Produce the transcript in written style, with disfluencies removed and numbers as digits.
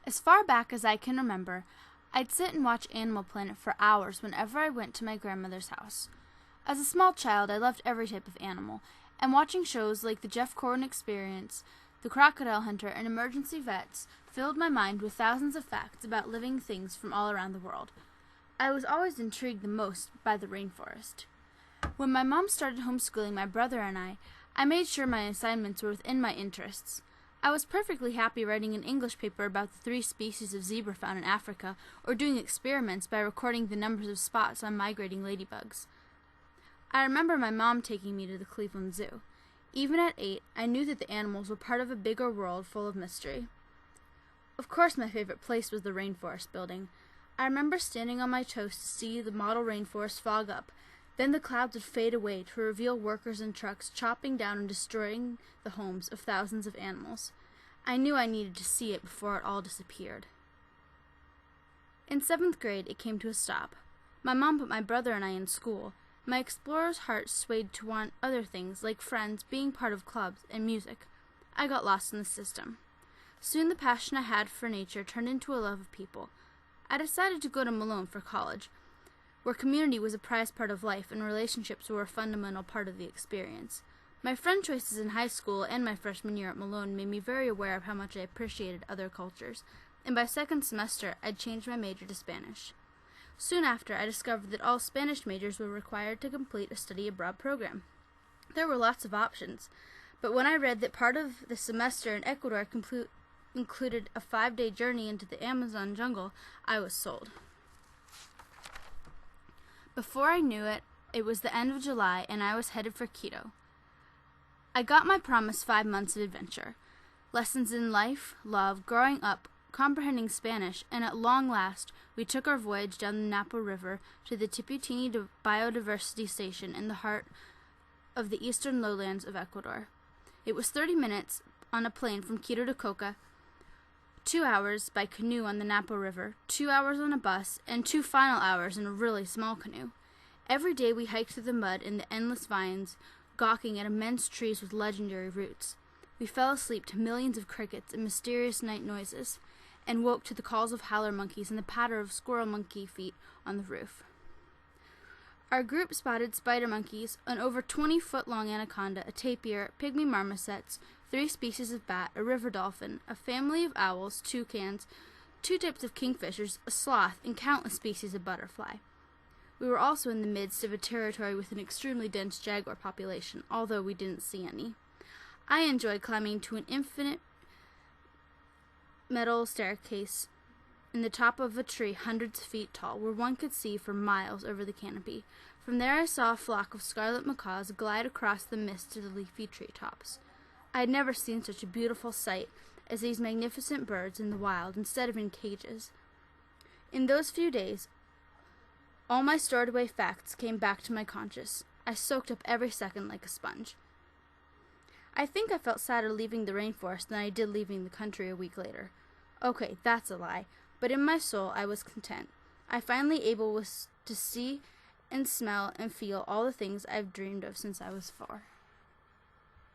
As far back as I can remember, I'd sit and watch Animal Planet for hours whenever I went to my grandmother's house. As a small child, I loved every type of animal, and watching shows like the Jeff Corwin Experience, The Crocodile Hunter, and Emergency Vets filled my mind with thousands of facts about living things from all around the world. I was always intrigued the most by the rainforest. When my mom started homeschooling my brother and I made sure my assignments were within my interests. I was perfectly happy writing an English paper about the 3 species of zebra found in Africa, or doing experiments by recording the numbers of spots on migrating ladybugs. I remember my mom taking me to the Cleveland Zoo. Even at 8, I knew that the animals were part of a bigger world full of mystery. Of course, my favorite place was the rainforest building. I remember standing on my toes to see the model rainforest fog up. Then the clouds would fade away to reveal workers and trucks chopping down and destroying the homes of thousands of animals. I knew I needed to see it before it all disappeared. In 7th grade, it came to a stop. My mom put my brother and I in school. My explorer's heart swayed to want other things, like friends, being part of clubs, and music. I got lost in the system. Soon the passion I had for nature turned into a love of people. I decided to go to Malone for college, where community was a prized part of life and relationships were a fundamental part of the experience. My friend choices in high school and my freshman year at Malone made me very aware of how much I appreciated other cultures, and by second semester I'd changed my major to Spanish. Soon after, I discovered that all Spanish majors were required to complete a study abroad program. There were lots of options, but when I read that part of the semester in Ecuador included a 5-day journey into the Amazon jungle, I was sold. Before I knew it, it was the end of July, and I was headed for Quito. I got my promised 5 months of adventure. Lessons in life, love, growing up, comprehending Spanish, and at long last, we took our voyage down the Napo River to the Tiputini Biodiversity Station in the heart of the eastern lowlands of Ecuador. It was 30 minutes on a plane from Quito to Coca, 2 hours by canoe on the Napo River, 2 hours on a bus, and 2 final hours in a really small canoe. Every day we hiked through the mud and the endless vines, gawking at immense trees with legendary roots. We fell asleep to millions of crickets and mysterious night noises, and woke to the calls of howler monkeys and the patter of squirrel monkey feet on the roof. Our group spotted spider monkeys, an over 20-foot-long anaconda, a tapir, pygmy marmosets, 3 species of bat, a river dolphin, a family of owls, toucans, 2 types of kingfishers, a sloth, and countless species of butterfly. We were also in the midst of a territory with an extremely dense jaguar population, although we didn't see any. I enjoyed climbing to an infinite metal staircase in the top of a tree hundreds of feet tall, where one could see for miles over the canopy. From there I saw a flock of scarlet macaws glide across the mist to the leafy treetops. I had never seen such a beautiful sight as these magnificent birds in the wild instead of in cages. In those few days, all my stored away facts came back to my conscious. I soaked up every second like a sponge. I think I felt sadder leaving the rainforest than I did leaving the country a week later. Okay, that's a lie, but in my soul I was content. I finally able to see and smell and feel all the things I've dreamed of since I was 4.